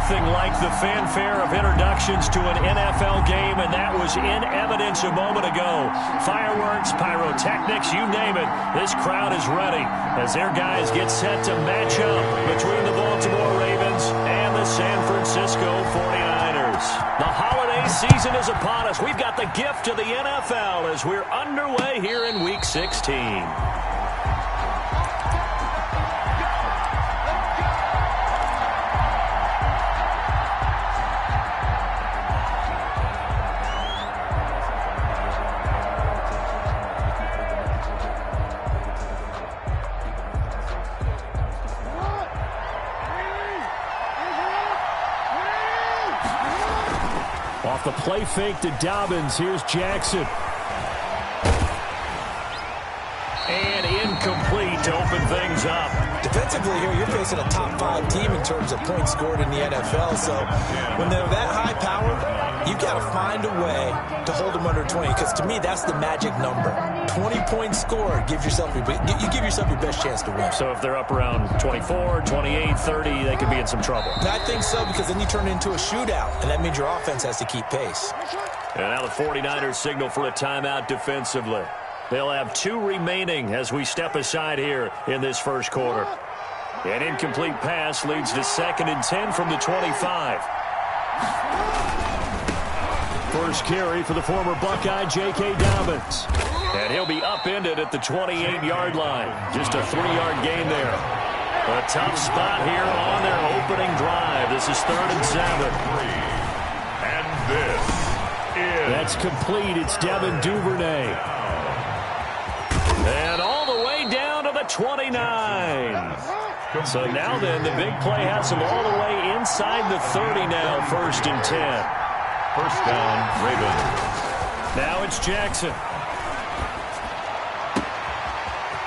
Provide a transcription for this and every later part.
nothing like the fanfare of introductions to an NFL game, and that was in evidence a moment ago. Fireworks, pyrotechnics, you name it. This crowd is ready as their guys get set to match up between the Baltimore Ravens and the San Francisco 49ers. The holiday season is upon us. We've got the gift of the NFL as we're underway here in Week 16. Off the play fake to Dobbins. Here's Jackson. And incomplete to open things up. Defensively here, you're facing a top-5 team in terms of points scored in the NFL. So when they're that high-powered, you've got to find a way to hold them under 20. Because to me, that's the magic number. 20 points scored, you give yourself your best chance to win. So if they're up around 24, 28, 30, they could be in some trouble. I think so, because then you turn it into a shootout, and that means your offense has to keep pace. And now the 49ers signal for a timeout defensively. They'll have 2 remaining as we step aside here in this first quarter. An incomplete pass leads to 2nd and 10 from the 25. First carry for the former Buckeye, J.K. Dobbins. And he'll be upended at the 28-yard line. Just a 3-yard gain there. A tough spot here on their opening drive. This is 3rd and 7. And this is... That's complete. It's Devin Duvernay. And all the way down to the 29. So now then, the big play has him all the way inside the 30 now, 1st and 10. First down, Ravens. Now it's Jackson.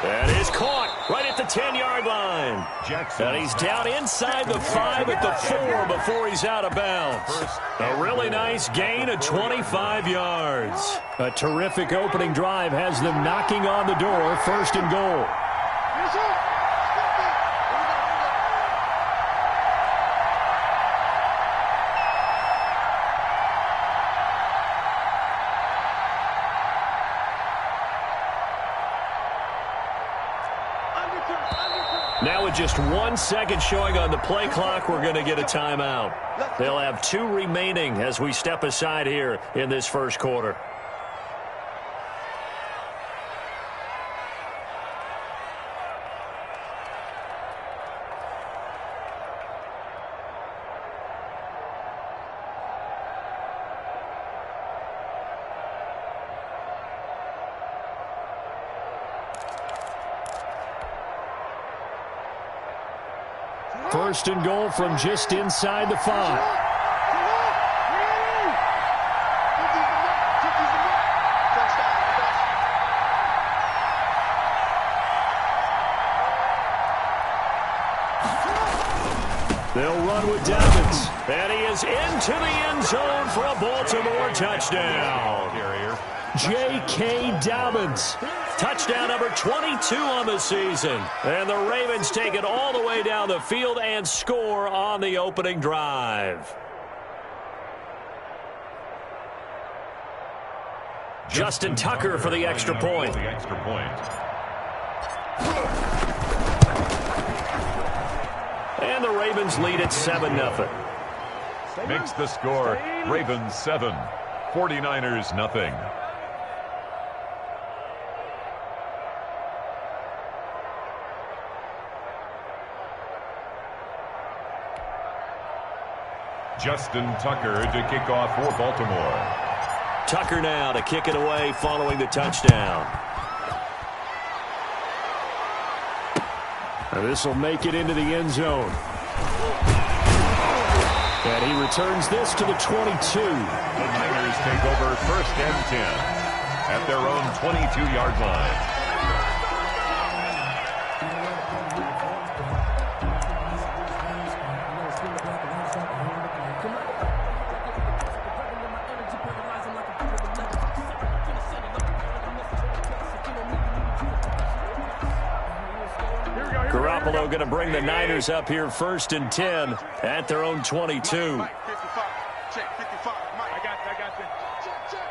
That is caught right at the 10-yard line. Jackson. And he's down inside the 5 at the 4 before he's out of bounds. A really nice gain of 25 yards. A terrific opening drive has them knocking on the door, 1st and goal. Now with just 1 second showing on the play clock, we're going to get a timeout. They'll have 2 remaining as we step aside here in this first quarter. First and goal from just inside the 5. They'll run with Dobbins. And he is into the end zone for a Baltimore touchdown. J.K. Dobbins. Touchdown number 22 on the season. And the Ravens take it all the way down the field and score on the opening drive. Justin Tucker for the extra point. And the Ravens lead at 7-0. Makes the score Ravens 7, 49ers nothing. Justin Tucker to kick off for Baltimore. Tucker now to kick it away following the touchdown. And this will make it into the end zone. And he returns this to the 22. The Niners take over 1st and 10 at their own 22-yard line. Garoppolo going to bring the Niners up here 1st and 10 at their own 22. Mike, 55. Check, 55. Mike. I got you. Check.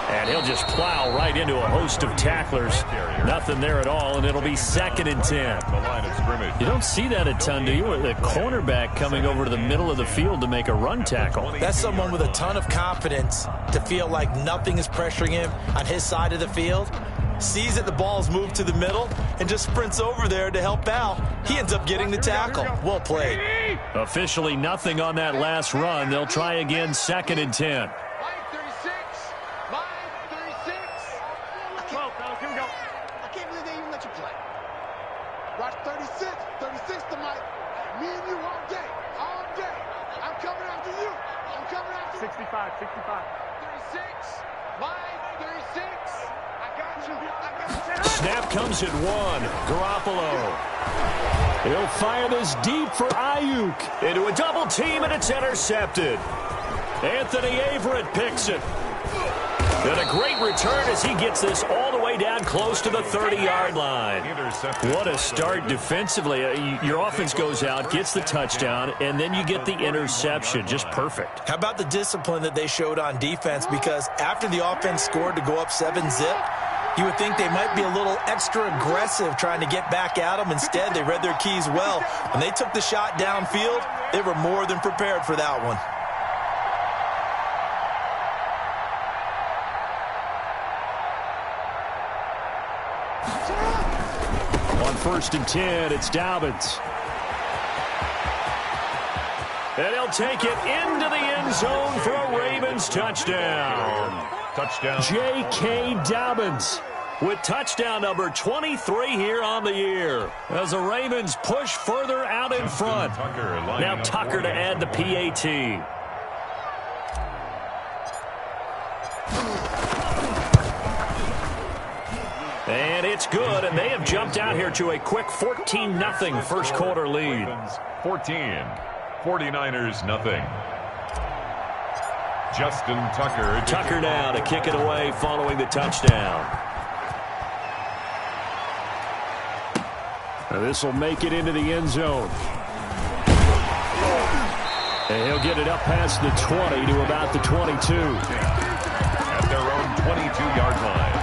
And he'll just plow right into a host of tacklers. Nothing there at all, and it'll be 2nd and 10. The line of scrimmage. You don't see that a ton, do you? The cornerback coming over to the middle of the field to make a run tackle. That's someone with a ton of confidence to feel like nothing is pressuring him on his side of the field. Sees that the ball's moved to the middle and just sprints over there to help out. He ends up getting the tackle. Well played. Officially nothing on that last run. They'll try again 2nd and 10. Watch 36 to Mike. Me and you all day. I'm coming after you. 65. 36, Mike, 36. I got you. Snap comes at 1. Garoppolo. He'll fire this deep for Ayuk. Into a double team, and it's intercepted. Anthony Averett picks it. And a great return as he gets this all the way down close to the 30-yard line. What a start defensively. Your offense goes out, gets the touchdown, and then you get the interception. Just perfect. How about the discipline that they showed on defense? Because after the offense scored to go up 7-zip, you would think they might be a little extra aggressive trying to get back at them. Instead, they read their keys well. When they took the shot downfield, they were more than prepared for that one. On 1st and 10, it's Dobbins. And he'll take it into the end zone for a Ravens touchdown. J.K. Dobbins with touchdown number 23 here on the year. As the Ravens push further out in front. Now Tucker to add the PAT. And it's good, and they have jumped out here to a quick 14-0 first quarter lead. 14, 49ers nothing. Justin Tucker. Tucker now to kick it away following the touchdown. This will make it into the end zone. And he'll get it up past the 20 to about the 22. At their own 22-yard line.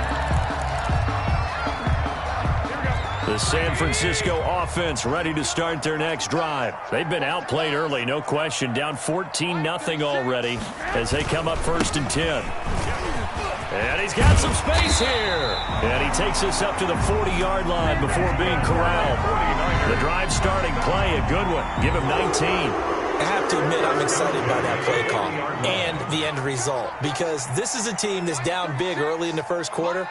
The San Francisco offense ready to start their next drive. They've been outplayed early, no question. Down 14-0 already as they come up 1st and 10. And he's got some space here. And he takes us up to the 40-yard line before being corralled. The drive starting play, a good one. Give him 19. I have to admit I'm excited by that play call and the end result, because this is a team that's down big early in the first quarter,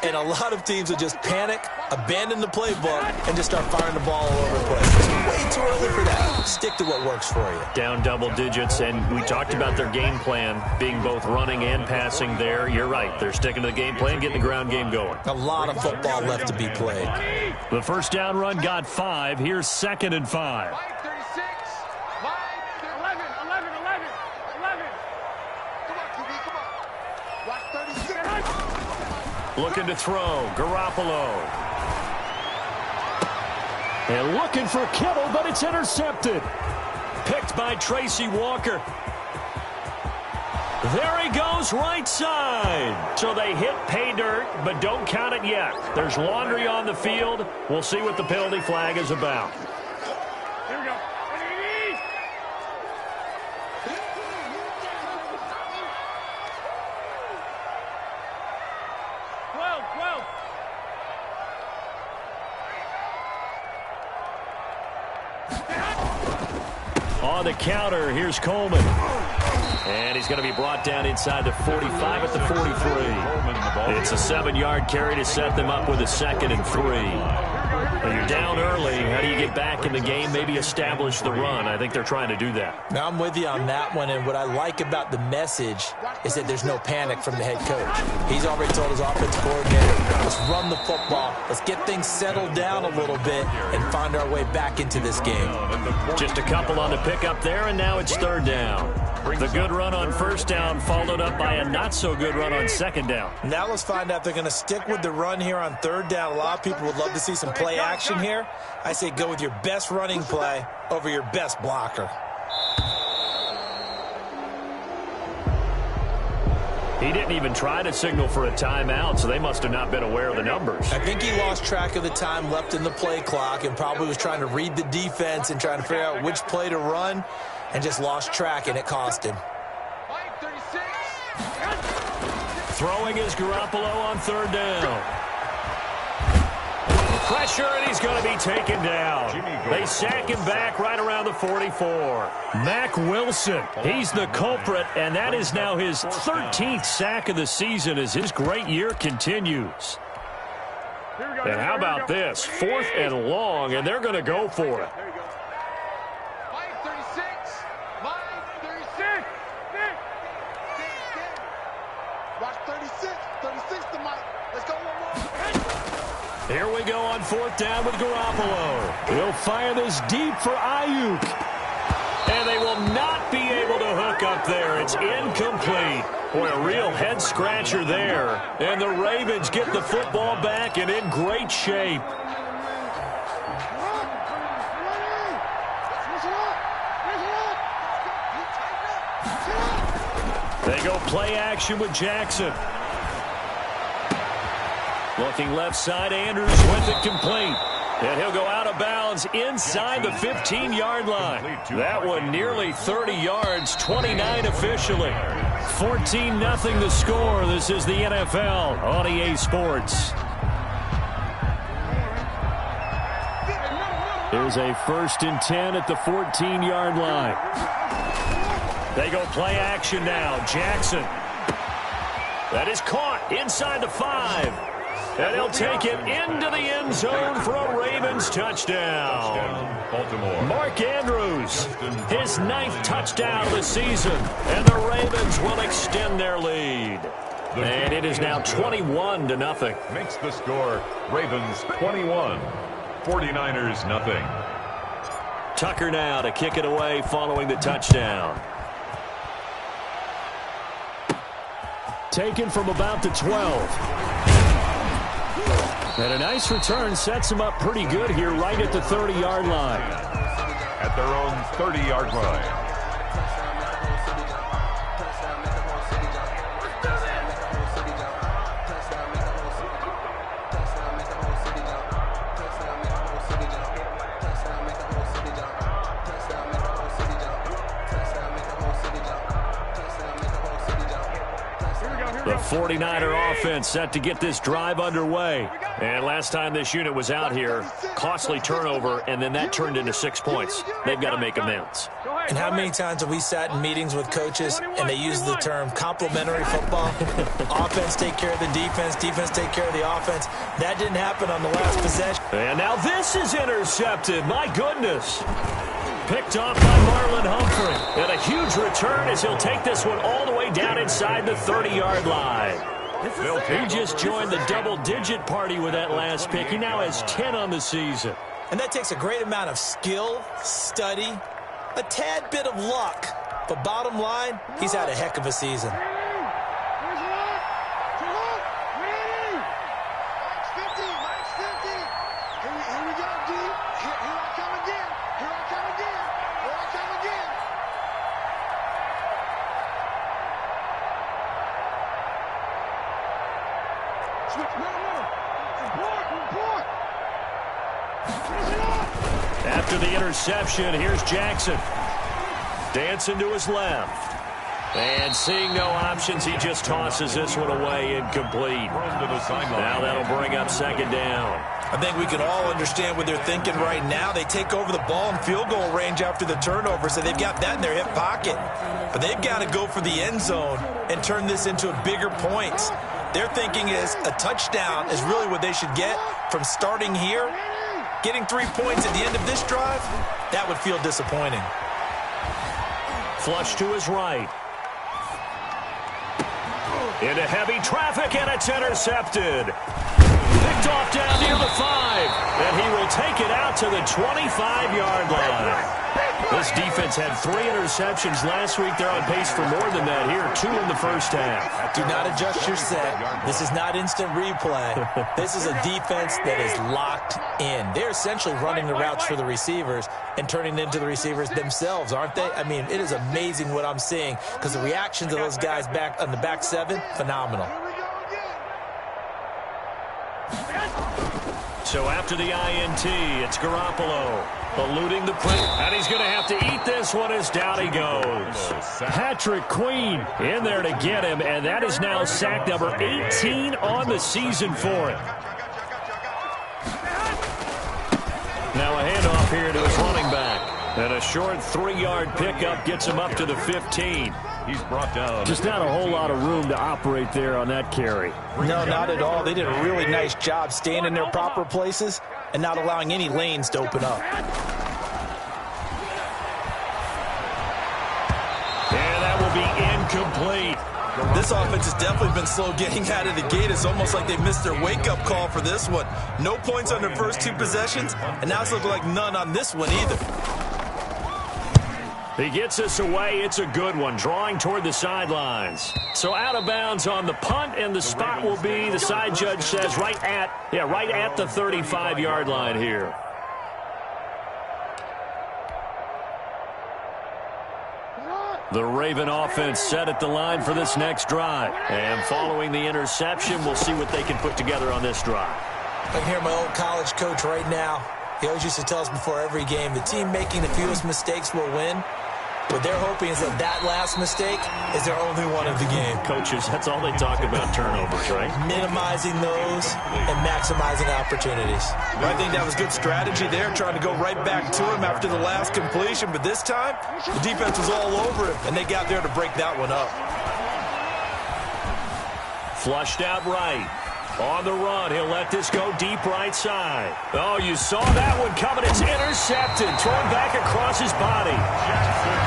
and a lot of teams will just panic, abandon the playbook, and just start firing the ball all over the place. It's way too early for that. Stick to what works for you. Down double digits, and we talked about their game plan being both running and passing there. You're right. They're sticking to the game plan, getting the ground game going. A lot of football left to be played. The first down run got 5. Here's 2nd and 5. Looking to throw, Garoppolo. And looking for Kittle, but it's intercepted. Picked by Tracy Walker. There he goes, right side. So they hit pay dirt, but don't count it yet. There's laundry on the field. We'll see what the penalty flag is about. Here we go. On the counter, here's Coleman. And he's going to be brought down inside the 45 at the 43. It's a 7-yard carry to set them up with a 2nd and 3. Well, you're down early. How do you get back in the game, maybe establish the run? I think they're trying to do that. Now, I'm with you on that one, and what I like about the message is that there's no panic from the head coach. He's already told his offensive coordinator, let's run the football, let's get things settled down a little bit and find our way back into this game. Just a couple on the pickup there, and now it's third down. The good run on first down followed up by a not-so-good run on second down. Now let's find out if they're going to stick with the run here on third down. A lot of people would love to see some play action here. I say go with your best running play over your best blocker. He didn't even try to signal for a timeout, so they must have not been aware of the numbers. I think he lost track of the time left in the play clock and probably was trying to read the defense and trying to figure out which play to run and just lost track, and it cost him. Throwing is Garoppolo on third down. Pressure, and he's going to be taken down. They sack him back right around the 44. Mack Wilson, he's the culprit, and that is now his 13th sack of the season as his great year continues. And how about this? 4th and long, and they're going to go for it. Here we go on 4th down with Garoppolo. He'll fire this deep for Ayuk. And they will not be able to hook up there. It's incomplete. Boy, a real head-scratcher there. And the Ravens get the football back and in great shape. They go play action with Jackson. Looking left side, Andrews with it complete. And he'll go out of bounds inside the 15-yard line. That one nearly 30 yards, 29 officially. 14-0 the score. This is the NFL on EA Sports. Here's a 1st and 10 at the 14-yard line. They go play action now. Jackson. That is caught inside the 5. And he'll take it into the end zone for a Ravens touchdown. Mark Andrews, his 9th touchdown of the season. And the Ravens will extend their lead. And it is now 21-0. Makes the score Ravens 21, 49ers nothing. Tucker now to kick it away following the touchdown. Taken from about the 12. And a nice return sets him up pretty good here right at the 30-yard line. At their own 30-yard line. The 49er offense set to get this drive underway. And last time this unit was out here, costly turnover, and then that turned into 6 points. They've got to make amends. And how many times have we sat in meetings with coaches and they use the term complementary football? Offense take care of the defense, defense take care of the offense. That didn't happen on the last possession. And now this is intercepted. My goodness. Picked off by Marlon Humphrey. And a huge return as he'll take this one all the way down inside the 30-yard line. He just joined the double-digit party with that last pick. He now has 10 on the season. And that takes a great amount of skill, study, a tad bit of luck. But bottom line, he's had a heck of a season. After the interception, here's Jackson. Dancing to his left. And seeing no options, he just tosses this one away incomplete. Now that'll bring up 2nd down. I think we can all understand what they're thinking right now. They take over the ball in field goal range after the turnover, so they've got that in their hip pocket. But they've got to go for the end zone and turn this into bigger points. Their thinking is a touchdown is really what they should get from starting here Getting 3 points at the end of this drive, that would feel disappointing. Flush to his right. Into heavy traffic, and it's intercepted. Picked off down near the 5, and he will take it out to the 25-yard line. This defense had 3 interceptions last week. They're on pace for more than that here, 2 in the first half. Do not adjust your set. This is not instant replay. This is a defense that is locked in. They're essentially running the routes for the receivers and turning into the receivers themselves, aren't they? I mean, it is amazing what I'm seeing because the reactions of those guys back on the back 7, phenomenal. So after the INT, it's Garoppolo eluding the pressure, and he's going to have to eat this one as down he goes. Patrick Queen in there to get him, and that is now sack number 18 on the season for him. Now a handoff here to his running back. And a short 3-yard pickup gets him up to the 15. He's brought down. Just not a whole lot of room to operate there on that carry. No, not at all. They did a really nice job staying in their proper places and not allowing any lanes to open up. And that will be incomplete. This offense has definitely been slow getting out of the gate. It's almost like they missed their wake-up call for this one. No points on their first 2 possessions, and now it's looking like none on this one either. He gets us away. It's a good one, drawing toward the sidelines. So out of bounds on the punt, and the spot will be, the side judge says, right at the 35-yard line here. The Raven offense set at the line for this next drive. And following the interception, we'll see what they can put together on this drive. I can hear my old college coach right now. He always used to tell us before every game, the team making the fewest mistakes will win. What they're hoping is that that last mistake is their only one of the game. Coaches, that's all they talk about, turnovers, right? Minimizing those and maximizing opportunities. Well, I think that was good strategy there, trying to go right back to him after the last completion. But this time, the defense was all over him, and they got there to break that one up. Flushed out right. On the run, he'll let this go deep right side. Oh, you saw that one coming. It's intercepted. Thrown back across his body.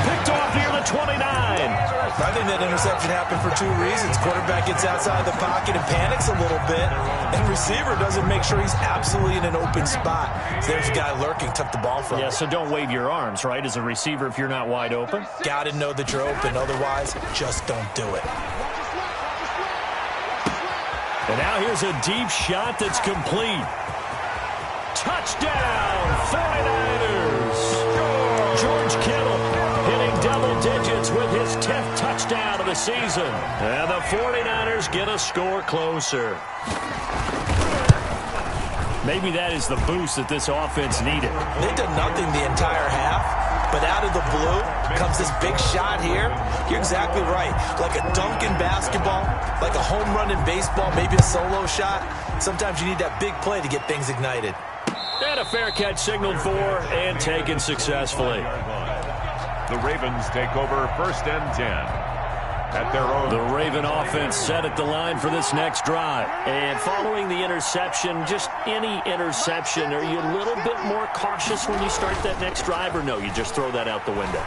Picked off near the 29. I think that interception happened for 2 reasons. Quarterback gets outside the pocket and panics a little bit. And receiver doesn't make sure he's absolutely in an open spot. So there's a guy lurking, took the ball from him. Yeah, so don't wave your arms, right, as a receiver if you're not wide open. Got to know that you're open. Otherwise, just don't do it. And now here's a deep shot that's complete. Touchdown, 49ers. George Kittle hitting double digits with his 10th touchdown of the season. And the 49ers get a score closer. Maybe that is the boost that this offense needed. They did nothing the entire half. But out of the blue comes this big shot here. You're exactly right. Like a dunk in basketball, like a home run in baseball, maybe a solo shot. Sometimes you need that big play to get things ignited. And a fair catch signaled for and taken successfully. The Ravens take over 1st and 10. At their own. The Raven offense set at the line for this next drive. And following the interception, just any interception, are you a little bit more cautious when you start that next drive, or no, you just throw that out the window?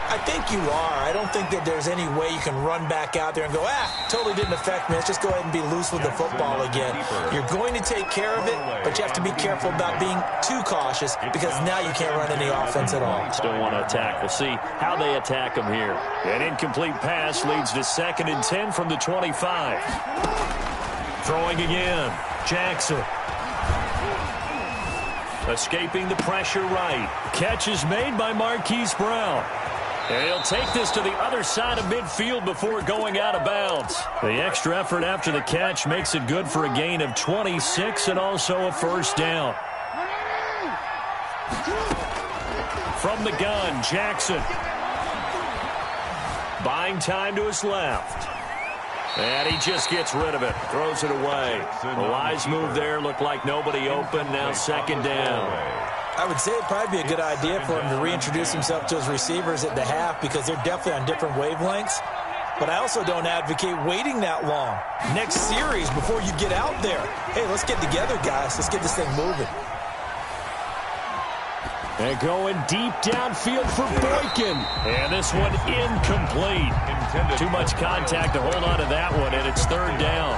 I think you are. I don't think that there's any way you can run back out there and go, totally didn't affect me. Let's just go ahead and be loose with the football again. You're going to take care of it, but you have to be careful about being too cautious because now you can't run any offense at all. Still want to attack. We'll see how they attack them here. An incomplete pass leads to 2nd and 10 from the 25. Throwing again. Jackson. Escaping the pressure right. Catch is made by Marquise Brown. And he'll take this to the other side of midfield before going out of bounds. The extra effort after the catch makes it good for a gain of 26 and also a first down. From the gun, Jackson. Buying time to his left. And he just gets rid of it. Throws it away. A wise move there. Looked like nobody open. Now 2nd down. I would say it'd probably be a good idea for him to reintroduce himself to his receivers at the half because they're definitely on different wavelengths. But I also don't advocate waiting that long. Next series before you get out there. Hey, let's get together, guys. Let's get this thing moving. And going deep downfield for Boykin. And this one incomplete. Too much contact to hold on to that one, and it's third down.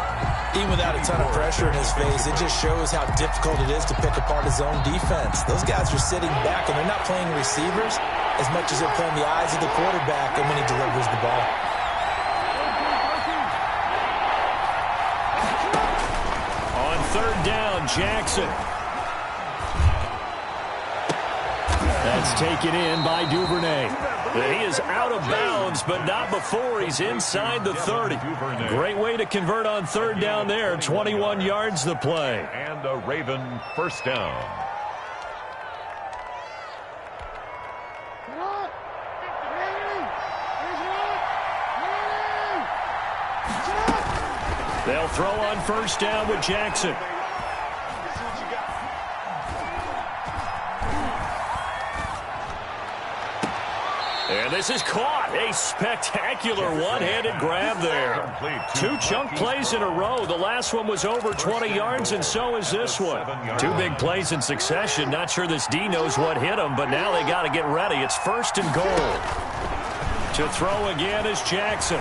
Even without a ton of pressure in his face, it just shows how difficult it is to pick apart his own defense. Those guys are sitting back, and they're not playing receivers as much as they're playing the eyes of the quarterback and when he delivers the ball. On third down, Jackson. That's taken in by Duvernay. He is out of bounds, but not before he's inside the 30. Great way to convert on third down there. 21 yards the play. And a Raven first down. They'll throw on first down with Jackson. And this is caught. A spectacular one-handed grab there. 2 chunk plays in a row. The last one was over 20 yards, and so is this one. 2 big plays in succession. Not sure this D knows what hit him, but now they got to get ready. It's first and goal. To throw again is Jackson.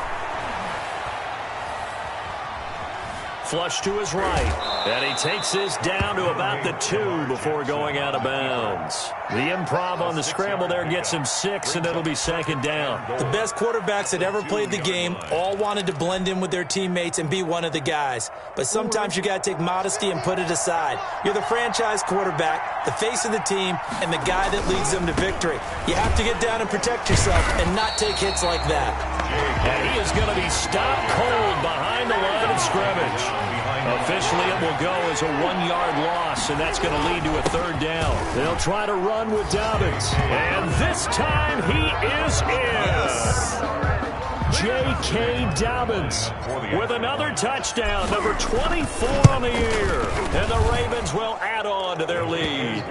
Flush to his right. And he takes this down to about the 2 before going out of bounds. The improv on the scramble there gets him 6, and it'll be second down. The best quarterbacks that ever played the game all wanted to blend in with their teammates and be one of the guys. But sometimes you got to take modesty and put it aside. You're the franchise quarterback, the face of the team, and the guy that leads them to victory. You have to get down and protect yourself and not take hits like that. And he is going to be stopped cold behind the line of scrimmage. Officially, it will go as a 1-yard loss, and that's going to lead to a third down. They'll try to run with Dobbins. And this time he is in. J.K. Dobbins with another touchdown, number 24 on the year. And the Ravens will add on to their lead.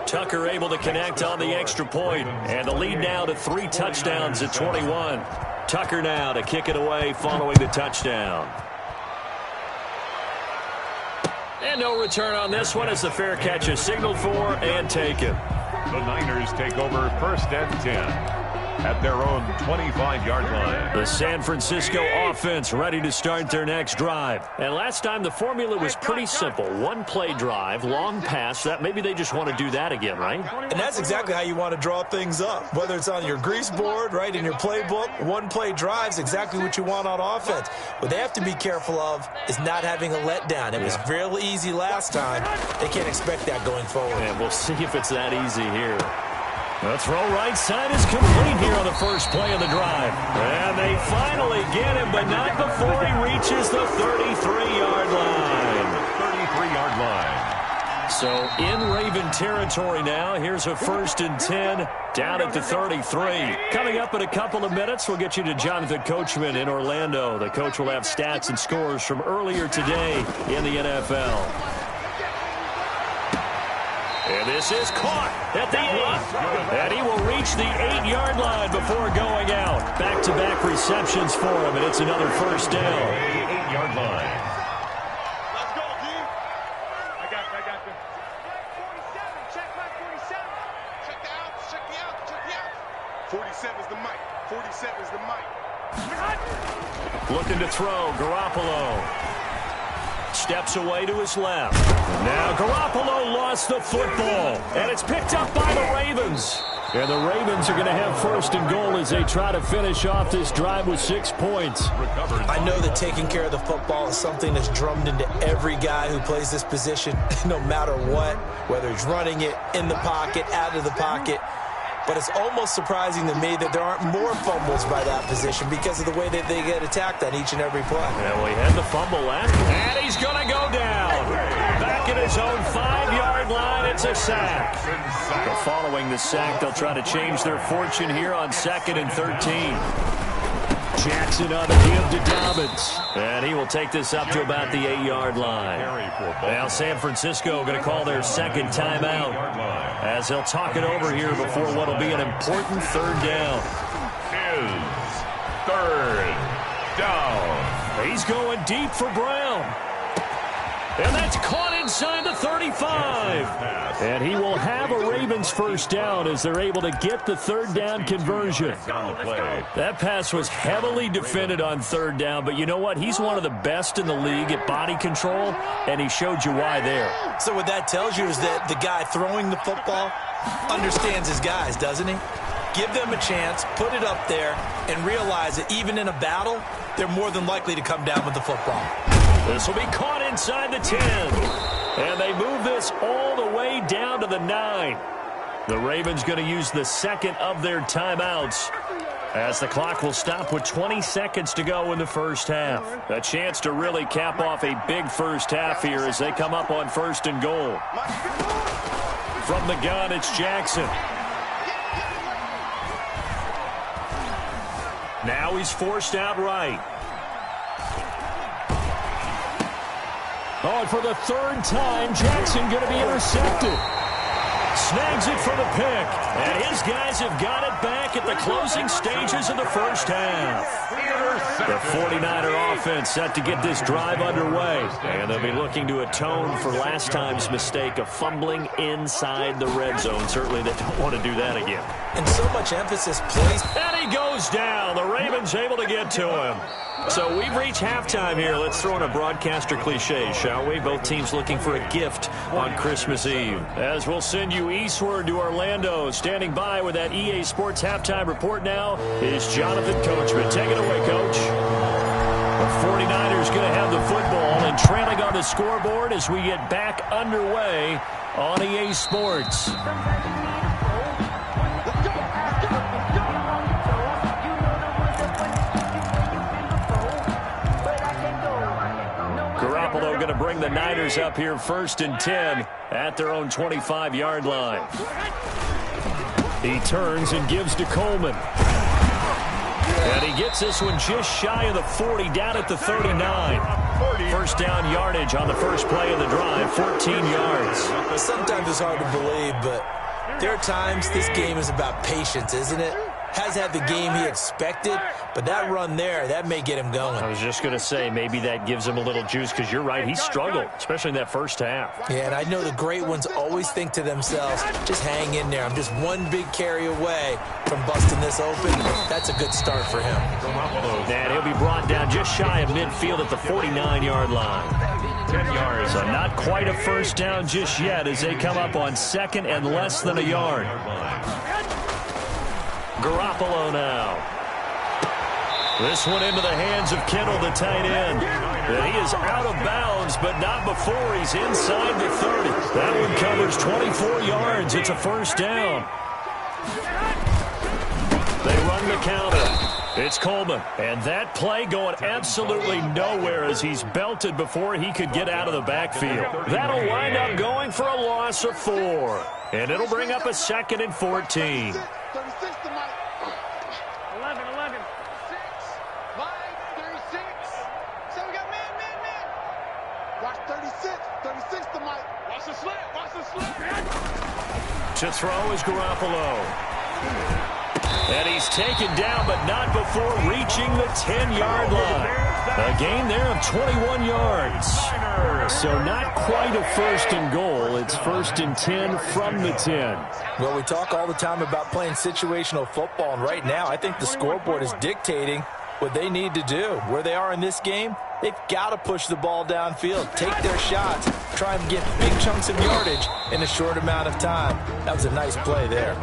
Tucker able to connect on the extra point, and the lead now to 3 touchdowns at 21. Tucker now to kick it away following the touchdown. And no return on this one as the fair catch is signaled for and taken. The Niners take over first and 10 at their own 25-yard line. The San Francisco offense ready to start their next drive. And last time the formula was pretty simple. 1-play drive, long pass. That maybe they just want to do that again, right? And that's exactly how you want to draw things up. Whether it's on your grease board, right, in your playbook, 1-play drive's exactly what you want on offense. What they have to be careful of is not having a letdown. It was real easy last time. They can't expect that going forward. And we'll see if it's that easy here. The throw right side is complete here on the first play of the drive. And they finally get him, but not before he reaches the 33-yard line. 33-yard line. So in Raven territory now. Here's a first and 10 down at the 33. Coming up in a couple of minutes, we'll get you to Jonathan Coachman in Orlando. The coach will have stats and scores from earlier today in the NFL. And this is caught at the 8. And he will reach the 8-yard line before going out. Back-to-back receptions for him, and it's another first down. 8-yard line. Let's go, D. I got you. 47. Check my 47. Check the out. Check the out. Check the out. 47 is the mic. 47 is the mic. Looking to throw, Garoppolo. Steps away to his left. Now Garoppolo lost the football, and it's picked up by the Ravens. And the Ravens are going to have first and goal as they try to finish off this drive with 6 points. I know that taking care of the football is something that's drummed into every guy who plays this position, no matter what, whether he's running it, in the pocket, out of the pocket. But it's almost surprising to me that there aren't more fumbles by that position because of the way that they get attacked on each and every play. And we had the fumble last, and he's going to go down. Back at his own 5-yard line, it's a sack. But following the sack, they'll try to change their fortune here on 2nd and 13. Jackson on the give to Dobbins. And he will take this up to about the 8-yard line. Now San Francisco going to call their second timeout as they'll talk it over here before what will be an important third down. Is third down. He's going deep for Brown. And that's caught inside the 35. And he will have a Ravens first down as they're able to get the third down conversion. That pass was heavily defended on third down, but you know what? He's one of the best in the league at body control, and he showed you why there. So what that tells you is that the guy throwing the football understands his guys, doesn't he? Give them a chance, put it up there, and realize that even in a battle, they're more than likely to come down with the football. This will be caught inside the 10. And they move this all the way down to the 9. The Ravens going to use the second of their timeouts as the clock will stop with 20 seconds to go in the first half. A chance to really cap off a big first half here as they come up on first and goal. From the gun, it's Jackson. Now he's forced out right. Oh, and for the third time, Jackson going to be intercepted. Snags it for the pick. And his guys have got it back at the closing stages of the first half. The 49er offense set to get this drive underway. And they'll be looking to atone for last time's mistake of fumbling inside the red zone. Certainly they don't want to do that again. And so much emphasis placed. And he goes down. The Ravens able to get to him. So we've reached halftime here. Let's throw in a broadcaster cliche, shall we? Both teams looking for a gift on Christmas Eve. As we'll send you eastward to Orlando. Standing by with that EA Sports halftime report now is Jonathan Coachman. Take it away, Coach. The 49ers going to have the football and trailing on the scoreboard as we get back underway on EA Sports. Garoppolo going to bring the Niners up here first and 10 at their own 25-yard line. He turns and gives to Coleman. And he gets this one just shy of the 40, down at the 39. First down yardage on the first play of the drive, 14 yards. Sometimes it's hard to believe, but there are times this game is about patience, isn't it? Has had the game he expected, but that run there, that may get him going. I was just going to say, maybe that gives him a little juice, because you're right, he struggled, especially in that first half. Yeah, and I know the great ones always think to themselves, just hang in there. I'm just one big carry away from busting this open. That's a good start for him. And he'll be brought down just shy of midfield at the 49-yard line. 10 yards. So not quite a first down just yet as they come up on second and less than a yard. Garoppolo now. This one into the hands of Kittle, the tight end. And he is out of bounds, but not before he's inside the 30. That one covers 24 yards. It's a first down. They run the counter. It's Coleman. And that play going absolutely nowhere as he's belted before he could get out of the backfield. That'll wind up going for a loss of 4. And it'll bring up a second and 14. 36 to Mike. 11. 6. 36. So we got man. Watch 36. 36 to Mike. Watch the slant. To throw is Garoppolo. And he's taken down, but not before reaching the 10-yard line. A gain there of 21 yards. So not quite a first and goal. It's first and 10 from the 10. Well, we talk all the time about playing situational football, and right now I think the scoreboard is dictating what they need to do. Where they are in this game, they've got to push the ball downfield, take their shots, try and get big chunks of yardage in a short amount of time. That was a nice play there.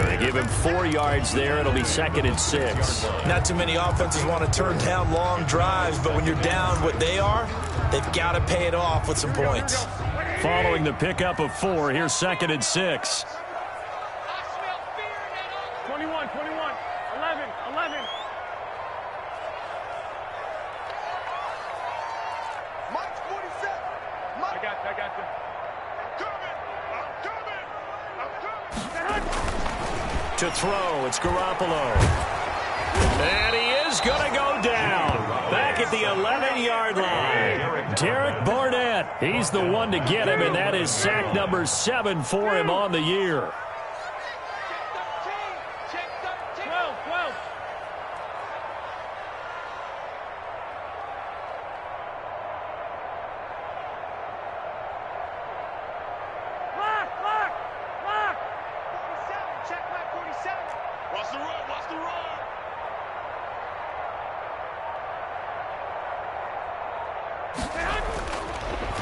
They give him 4 yards there. It'll be second and 6. Not too many offenses want to turn down long drives, but when you're down what they are, they've got to pay it off with some points. Following the pickup of 4, here's second and 6. 21. 11. Mike's 47. Mike. I got you. I'm coming. To throw, it's Garoppolo. And he is going to go down. Back at the 11-yard line. Derek Barnett, he's the one to get him, and that is sack number 7 for him on the year. Watch the run, watch the run.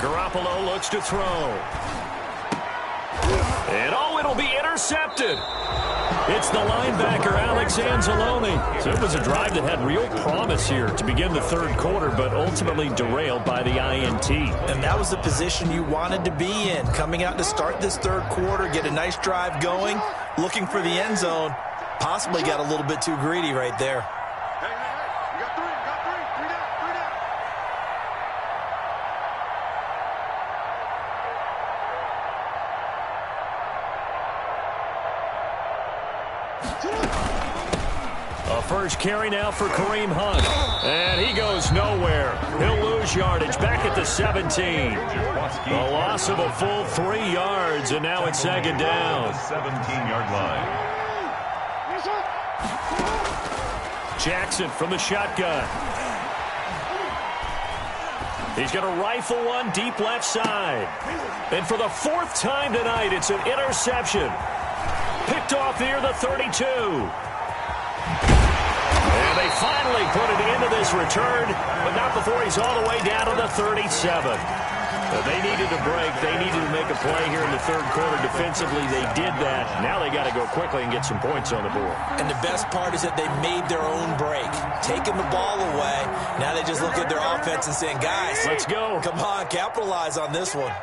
Garoppolo looks to throw. And it'll be intercepted. It's the linebacker, Alex Anzalone. So it was a drive that had real promise here to begin the third quarter, but ultimately derailed by the INT. And that was the position you wanted to be in. Coming out to start this third quarter, get a nice drive going, looking for the end zone. Possibly got a little bit too greedy right there. Hey, you got three down. A first carry now for Kareem Hunt. And he goes nowhere. He'll lose yardage back at the 17. A loss of a full 3 yards, and now it's second down. 17-yard line. Jackson from the shotgun. He's going to rifle one deep left side. And for the fourth time tonight, it's an interception. Picked off near the 32. And they finally put it into this return, but not before he's all the way down to the 37. They needed a break. They needed to make a play here in the third quarter. Defensively, they did that. Now they got to go quickly and get some points on the board. And the best part is that they made their own break, taking the ball away. Now they just look at their offense and saying, guys, let's go. Come on, capitalize on this one.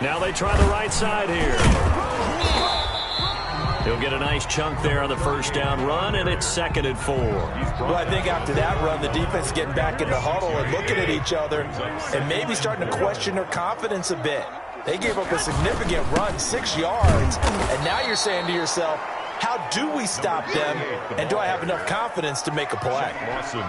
Now they try the right side here. He'll get a nice chunk there on the first down run, and it's 2nd and 4. Well, I think after that run, the defense is getting back in the huddle and looking at each other and maybe starting to question their confidence a bit. They gave up a significant run, 6 yards, and now you're saying to yourself, how do we stop them, and do I have enough confidence to make a play?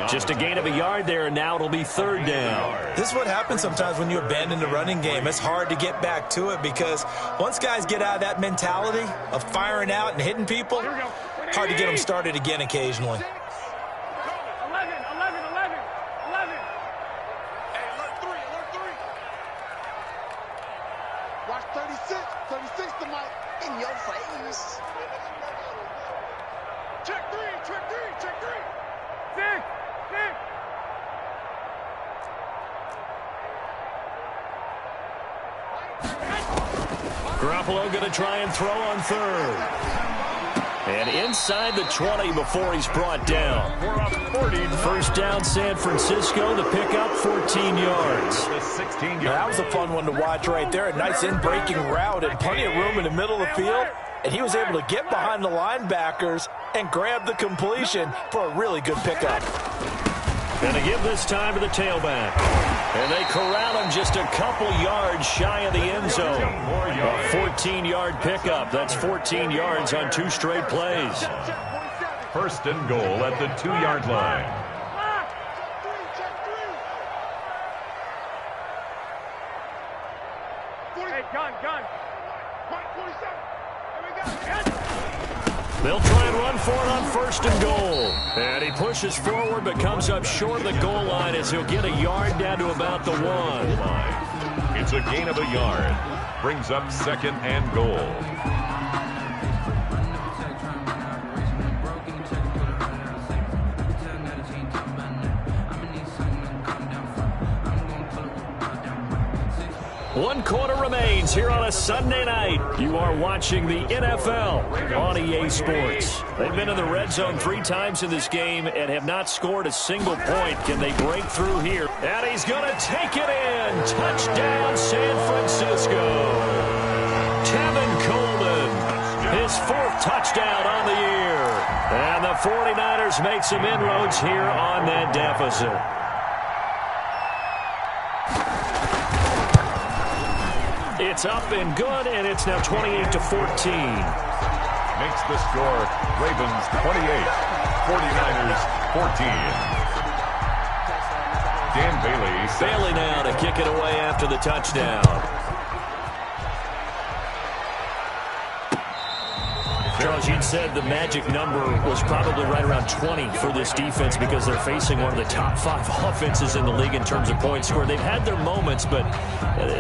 Just a gain of a yard there, and now it'll be 3rd down. This is what happens sometimes when you abandon the running game. It's hard to get back to it because once guys get out of that mentality of firing out and hitting people, hard to get them started again occasionally. 11. Hey, alert 3. Watch 36. 36 the mic in your face. Check three. Six. Garoppolo going to try and throw on 3rd. And inside the 20 before he's brought down. First down, San Francisco. The pickup, 14 yards. That was a fun one to watch right there. A nice in-breaking route and plenty of room in the middle of the field. And he was able to get behind the linebackers and grab the completion for a really good pickup. Going to give this time to the tailback. And they corral him just a couple yards shy of the end zone. A 14-yard pickup. That's 14 yards on 2 straight plays. 1st and goal at the 2-yard line. Hey, gun. Mike 47. They'll try and run for it on 1st and goal. And he pushes forward but comes up short of the goal line as he'll get a yard down to about the 1. It's a gain of a yard. Brings up 2nd and goal. One quarter remains here on a Sunday night. You are watching the NFL on EA Sports. They've been in the red zone 3 times in this game and have not scored a single point. Can they break through here? And he's going to take it in. Touchdown, San Francisco. Tevin Coleman, his 4th touchdown on the year. And the 49ers make some inroads here on that deficit. It's up and good, and it's now 28-14. Makes the score Ravens 28, 49ers 14. Dan Bailey now to kick it away after the touchdown. Charles, you'd said the magic number was probably right around 20 for this defense because they're facing one of the top 5 offenses in the league in terms of points scored. They've had their moments, but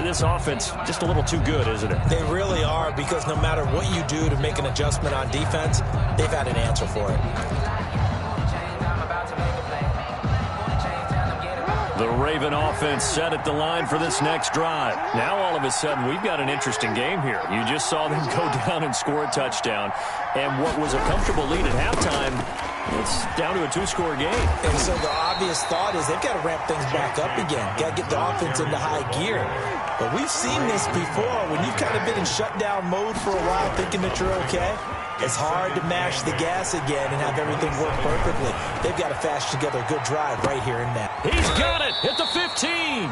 this offense just a little too good, isn't it? They really are. are, because no matter what you do to make an adjustment on defense, they've had an answer for it. The Raven offense set at the line for this next drive. Now all of a sudden we've got an interesting game here. You just saw them go down and score a touchdown. And what was a comfortable lead at halftime, it's down to a two-score game. And so the obvious thought is they've got to ramp things back up again. Got to get the offense into high gear. But we've seen this before. When you've kind of been in shutdown mode for a while thinking that you're okay, it's hard to mash the gas again and have everything work perfectly. They've got to fashion together a good drive right here and now. He's got it at the 15.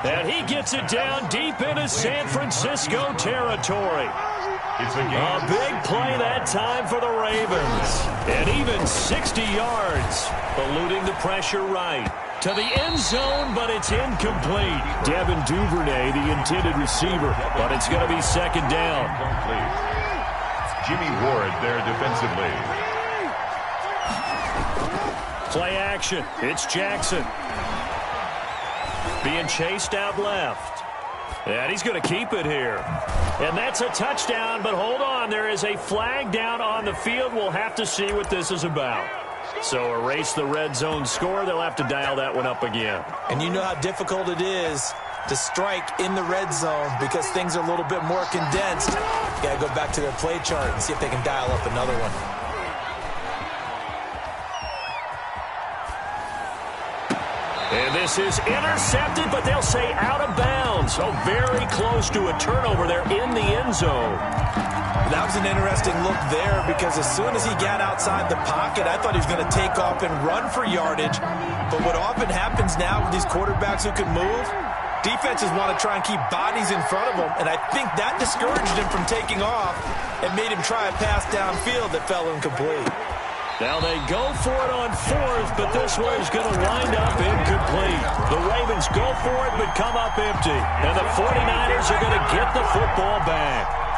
And he gets it down deep into San Francisco territory. A big play that time for the Ravens. And even 60 yards, eluding the pressure right. To the end zone, but it's incomplete. Devin Duvernay, the intended receiver, but it's going to be second down. Jimmy Ward there defensively. Play action. It's Jackson. Being chased out left. And he's going to keep it here. And that's a touchdown, but hold on. There is a flag down on the field. We'll have to see what this is about. So erase the red zone score. They'll have to dial that one up again. And you know how difficult it is to strike in the red zone because things are a little bit more condensed. You got to go back to their play chart and see if they can dial up another one. And this is intercepted, but they'll say out of bounds. So very close to a turnover there in the end zone. That was an interesting look there because as soon as he got outside the pocket, I thought he was going to take off and run for yardage. But what often happens now with these quarterbacks who can move, defenses want to try and keep bodies in front of them, and I think that discouraged him from taking off and made him try a pass downfield that fell incomplete. Now they go for it on fourth, but this one is going to wind up incomplete. The Ravens go for it, but come up empty. And the 49ers are going to get the football back.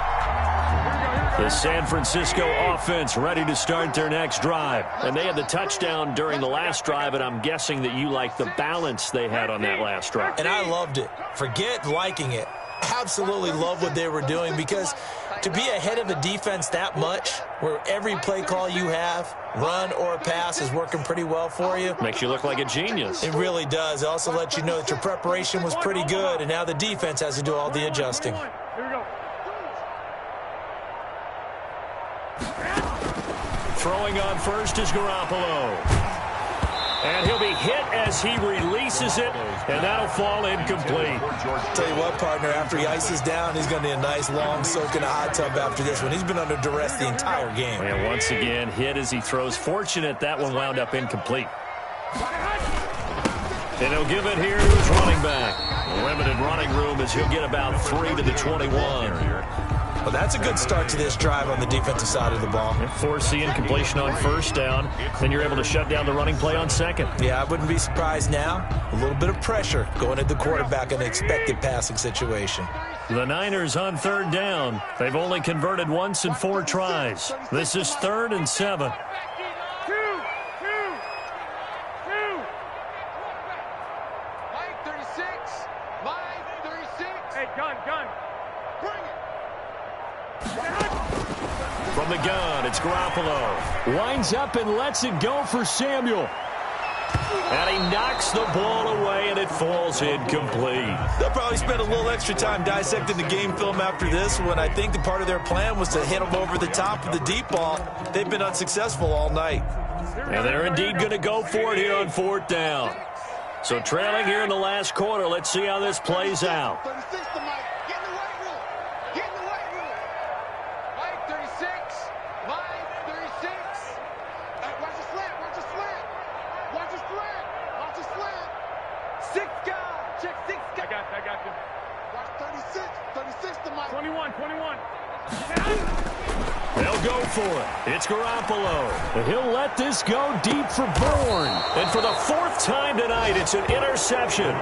The San Francisco offense ready to start their next drive. And they had the touchdown during the last drive, and I'm guessing that you like the balance they had on that last drive. And I loved it. Forget liking it. Absolutely love what they were doing because to be ahead of a defense that much, where every play call you have, run or pass, is working pretty well for you. Makes you look like a genius. It really does. It also lets you know that your preparation was pretty good, and now the defense has to do all the adjusting. Here we go. Throwing on first is Garoppolo. And he'll be hit as he releases it, and that'll fall incomplete. Tell you what, partner, after he ices down, he's going to need a nice long soak in a hot tub after this one. He's been under duress the entire game. And once again, hit as he throws. Fortunate that one wound up incomplete. And he'll give it here to his running back. Limited running room as he'll get about 3 to the 21. Well, that's a good start to this drive on the defensive side of the ball. Force the incompletion on first down. Then you're able to shut down the running play on second. Yeah, I wouldn't be surprised now. A little bit of pressure going at the quarterback in an expected passing situation. The Niners on third down. They've only converted once in 4 tries. This is 3rd and 7. Mike 36. Mike 36. Hey, gun. Bring it. From the gun, it's Garoppolo. Winds up and lets it go for Samuel. And he knocks the ball away, and it falls incomplete. They'll probably spend a little extra time dissecting the game film after this one. I think the part of their plan was to hit them over the top of the deep ball. They've been unsuccessful all night. And they're indeed going to go for it here on 4th down. So trailing here in the last quarter, let's see how this plays out. 36 to Mike. Get in the right room. Get in the right room. Mike 36. Mike 36. Hey, watch the slant. Watch the slant. Watch the slant. Watch the slant. 6 guy. Check 6 guy. I got you. Watch 36. 36 to Mike. 21. They'll will go for it. It's Garoppolo. And he'll let this go deep for Bourne. And for the 4th time tonight, it's an interception.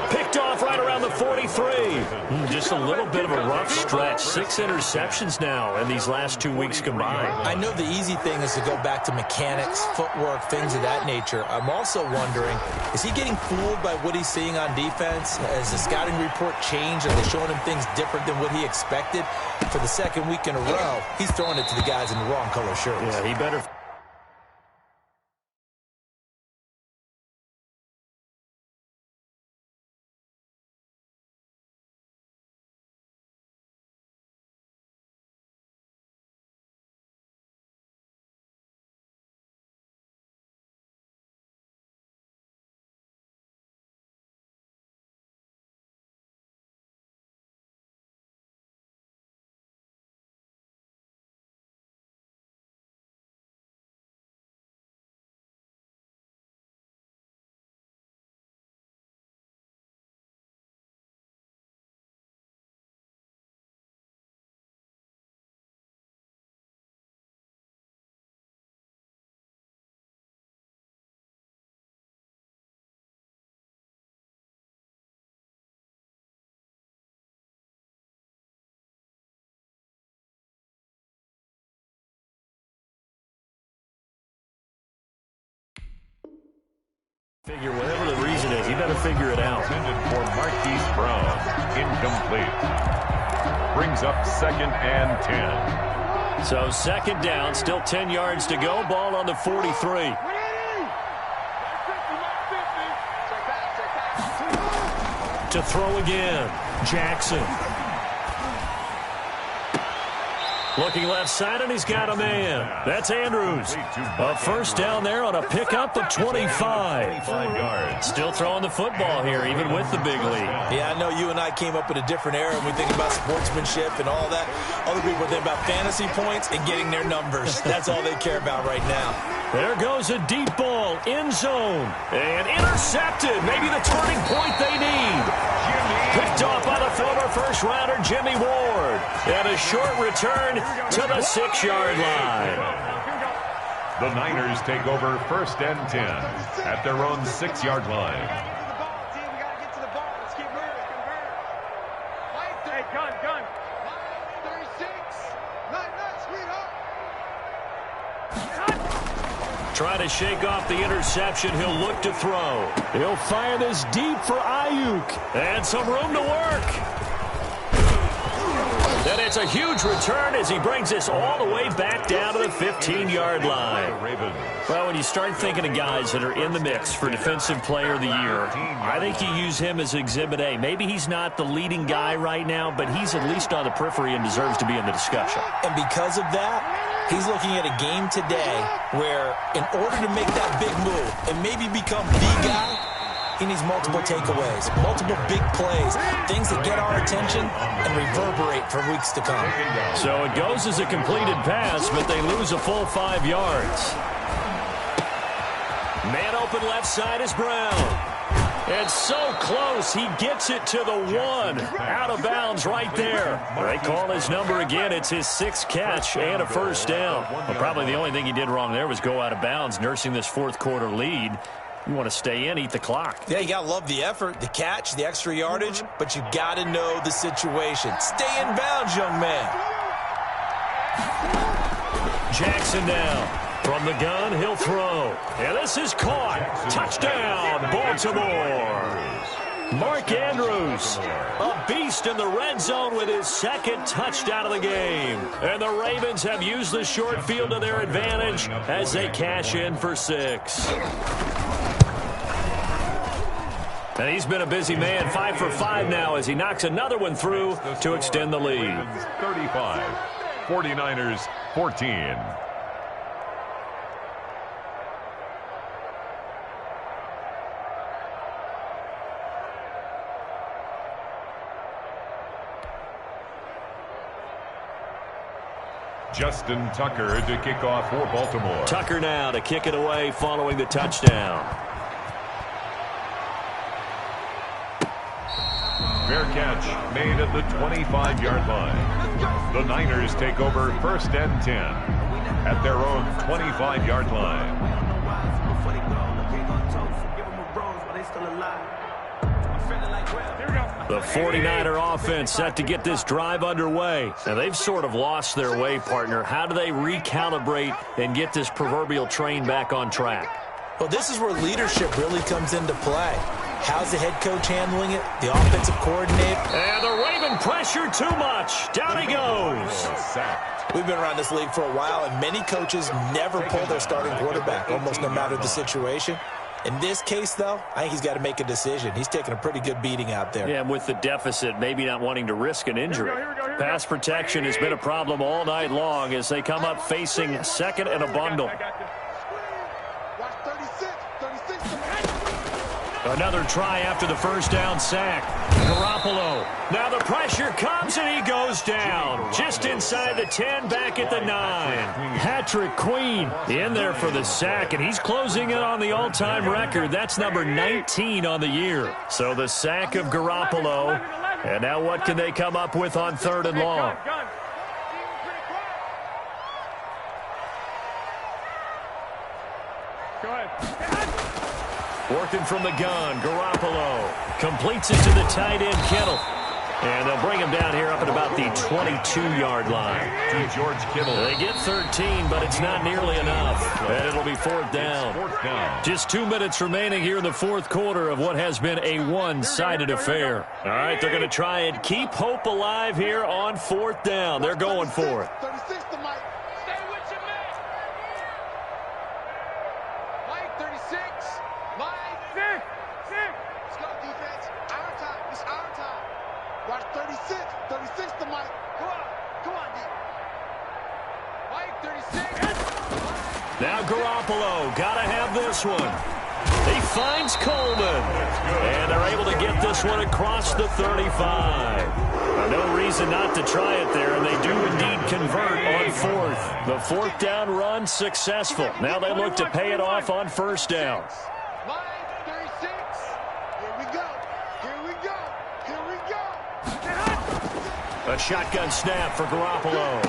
Picked off right around the 43. Just a little bit of a rough stretch. 6 interceptions now in these last 2 weeks combined. I know the easy thing is to go back to mechanics, footwork, things of that nature. I'm also wondering, is he getting fooled by what he's seeing on defense? Has the scouting report changed? Are they showing him things different than what he expected? For the 2nd week in a row, he's throwing it to the guys in the wrong color shirts. Yeah, he better... Figure whatever the reason is, he better figure it out. Intended for Marquise Brown. Incomplete. Brings up 2nd and 10. So 2nd down, still 10 yards to go. Ball on the 43. To throw again, Jackson. Looking left side, and he's got a man. That's Andrews. A 1st down there on a pickup of 25. Still throwing the football here, even with the big lead. Yeah, I know you and I came up in a different era, and we think about sportsmanship and all that. Other people think about fantasy points and getting their numbers. That's all they care about right now. There goes a deep ball, end zone, and intercepted. Maybe the turning point they need. Picked off by the former first-rounder Jimmy Ward. And a short return to the 6-yard line. The Niners take over 1st and 10 at their own 6-yard line. Trying to shake off the interception. He'll look to throw. He'll fire this deep for Ayuk. And some room to work. And it's a huge return as he brings this all the way back down to the 15-yard line. Well, when you start thinking of guys that are in the mix for Defensive Player of the Year, I think you use him as Exhibit A. Maybe he's not the leading guy right now, but he's at least on the periphery and deserves to be in the discussion. And because of that, he's looking at a game today where in order to make that big move and maybe become the guy, he needs multiple takeaways, multiple big plays, things that get our attention and reverberate for weeks to come. So it goes as a completed pass, but they lose a full 5 yards. Man open left side is Brown. And so close, he gets it to the 1. Out of bounds right there. They call his number again. It's his 6th catch and a 1st down. Well, probably the only thing he did wrong there was go out of bounds, nursing this 4th quarter lead. You want to stay in, eat the clock. Yeah, you got to love the effort, the catch, the extra yardage, but you got to know the situation. Stay in bounds, young man. Jackson now. From the gun, he'll throw. And this is caught. Touchdown, Baltimore. Mark Andrews, a beast in the red zone with his 2nd touchdown of the game. And the Ravens have used the short field to their advantage as they cash in for 6. And he's been a busy man, 5 for 5 now as he knocks another one through to extend the lead. 35, 49ers 14. Justin Tucker to kick off for Baltimore. Tucker now to kick it away following the touchdown. Fair catch made at the 25-yard line. The Niners take over 1st and 10 at their own 25-yard line. The 49er offense set to get this drive underway. Now, they've sort of lost their way, partner. How do they recalibrate and get this proverbial train back on track? Well, this is where leadership really comes into play. How's the head coach handling it? The offensive coordinator? And the Raven pressure too much. Down he goes. We've been around this league for a while, and many coaches never pull their starting quarterback, almost no matter the situation. In this case, though, I think he's got to make a decision. He's taking a pretty good beating out there. Yeah, and with the deficit, maybe not wanting to risk an injury. Pass protection has been a problem all night long as they come up facing second and a bundle. Another try after the first down sack. Garoppolo. Now the pressure comes and he goes down. Just inside the 10, back at the 9. Patrick Queen in there for the sack, and he's closing in on the all-time record. That's number 19 on the year. So the sack of Garoppolo. And now what can they come up with on 3rd and long? Go ahead. Working from the gun, Garoppolo completes it to the tight end, Kittle. And they'll bring him down here up at about the 22-yard line. To George Kittle. They get 13, but it's not nearly enough. And it'll be 4th down. Just 2 minutes remaining here in the 4th quarter of what has been a one-sided affair. All right, they're going to try and keep hope alive here on 4th down. They're going for it. 36 to Mike. Stay with your man. Mike, 36. Mike, 6. Let's go, defense. Our time. It's our time. Watch 36. 36 to Mike. Come on, D. Mike, 36. Now Garoppolo, got to have this one. He finds Coleman. And they're able to get this one across the 35. Now, no reason not to try it there, and they do indeed convert on 4th. The 4th down run successful. Now they look to pay it off on 1st down. Mike, 36. Here we go. Here we go. Here we go. A shotgun snap for Garoppolo.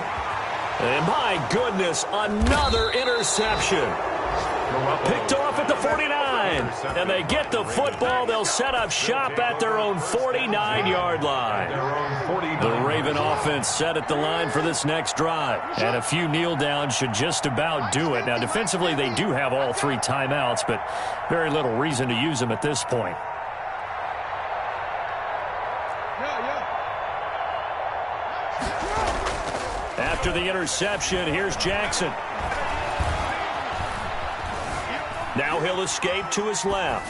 And my goodness, another interception. Picked off at the 49. And they get the football. They'll set up shop at their own 49-yard line. The Raven offense set at the line for this next drive. And a few kneel downs should just about do it. Now, defensively, they do have all 3 timeouts, but very little reason to use them at this point. After the interception, here's Jackson. Now he'll escape to his left.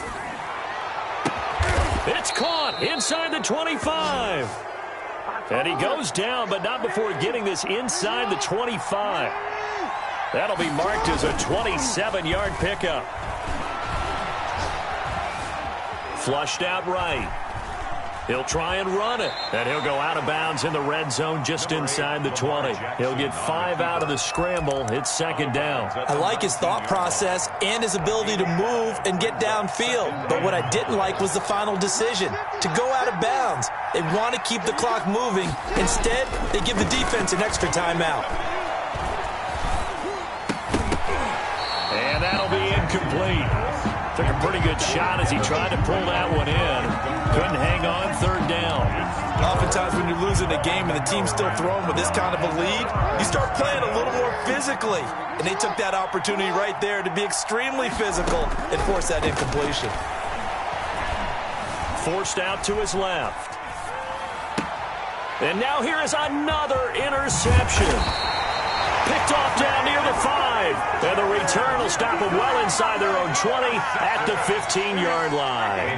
It's caught inside the 25. And he goes down, but not before getting this inside the 25. That'll be marked as a 27-yard pickup. Flushed out right. He'll try and run it. And he'll go out of bounds in the red zone just inside the 20. He'll get 5 out of the scramble. It's 2nd down. I like his thought process and his ability to move and get downfield. But what I didn't like was the final decision, to go out of bounds. They want to keep the clock moving. Instead, they give the defense an extra timeout. And that'll be incomplete. Took a pretty good shot as he tried to pull that one in. Couldn't hang on 3rd down. Oftentimes when you're losing a game and the team's still throwing with this kind of a lead, you start playing a little more physically. And they took that opportunity right there to be extremely physical and force that incompletion. Forced out to his left. And now here is another interception. Picked off down near the 5. And the return will stop them well inside their own 20 at the 15-yard line.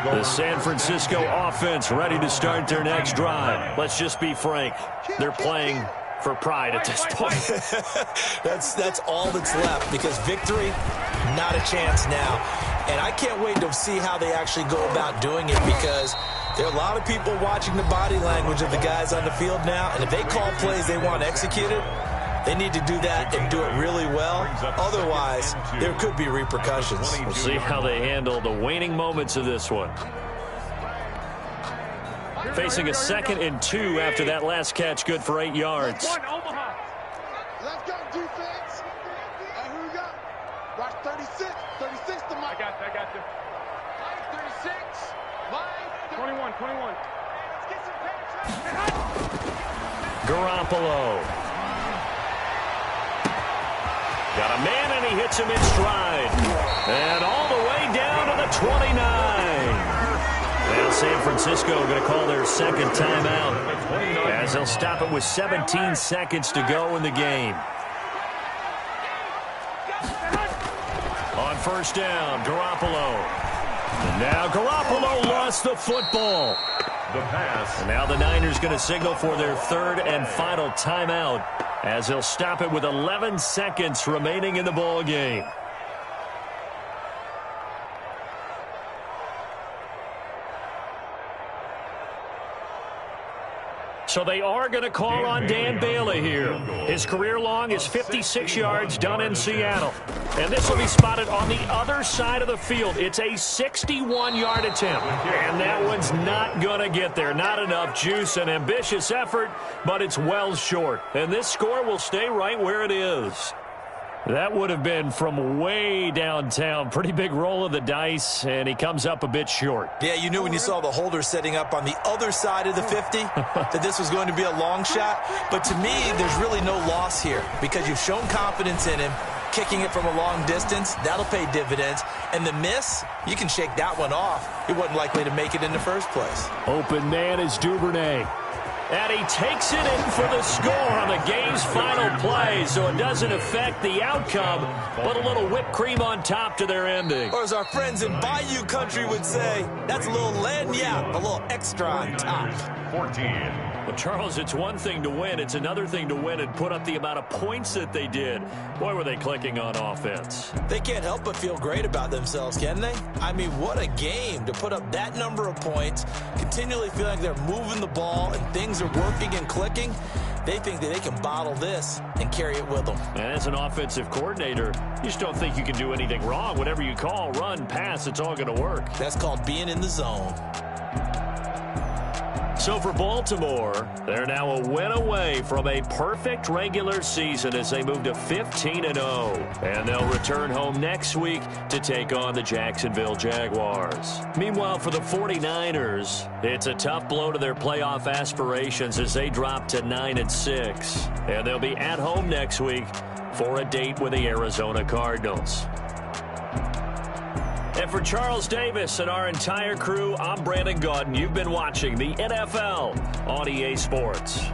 The San Francisco offense ready to start their next drive. Let's just be frank. They're playing for pride at this point. That's all that's left, because victory, not a chance now. And I can't wait to see how they actually go about doing it, because there are a lot of people watching the body language of the guys on the field now, and if they call plays they want executed, they need to do that and do it really well. Otherwise, there could be repercussions. We'll see how they handle the waning moments of this one. Facing a 2nd and 2 after that last catch, good for 8 yards. Let's go, defense. Hey, who we got? Watch 36. 36 to Mike. I got you. 36. 21. Let's get some penetration. Garoppolo. Got a man, and he hits him in stride. And all the way down to the 29. Now San Francisco going to call their 2nd timeout, as they'll stop it with 17 seconds to go in the game. On 1st down, Garoppolo. And now Garoppolo lost the football. The pass. And now the Niners going to signal for their 3rd and final timeout, as they'll stop it with 11 seconds remaining in the ball game. So they are going to call on Dan Bailey here. His career long is 56 yards done in Seattle. And this will be spotted on the other side of the field. It's a 61-yard attempt. And that one's not going to get there. Not enough juice. An ambitious effort, but it's well short. And this score will stay right where it is. That would have been from way downtown. Pretty big roll of the dice, and he comes up a bit short. Yeah, you knew when you saw the holder setting up on the other side of the 50 that this was going to be a long shot. But to me, there's really no loss here because you've shown confidence in him. Kicking it from a long distance, that'll pay dividends. And the miss, you can shake that one off. He wasn't likely to make it in the first place. Open man is Duvernay. And he takes it in for the score on the game's final play, so it doesn't affect the outcome, but a little whipped cream on top to their ending. Or as our friends in Bayou Country would say, that's a little lagniappe, a little extra on top. 14. Well, Charles, it's one thing to win. It's another thing to win and put up the amount of points that they did. Boy, were they clicking on offense. They can't help but feel great about themselves, can they? I mean, what a game to put up that number of points, continually feel like they're moving the ball and things are working and clicking. They think that they can bottle this and carry it with them. And as an offensive coordinator, you just don't think you can do anything wrong. Whatever you call, run, pass, it's all going to work. That's called being in the zone. So for Baltimore, they're now a win away from a perfect regular season as they move to 15-0. And they'll return home next week to take on the Jacksonville Jaguars. Meanwhile, for the 49ers, it's a tough blow to their playoff aspirations as they drop to 9-6. And they'll be at home next week for a date with the Arizona Cardinals. And for Charles Davis and our entire crew, I'm Brandon Gaudin. You've been watching the NFL on EA Sports.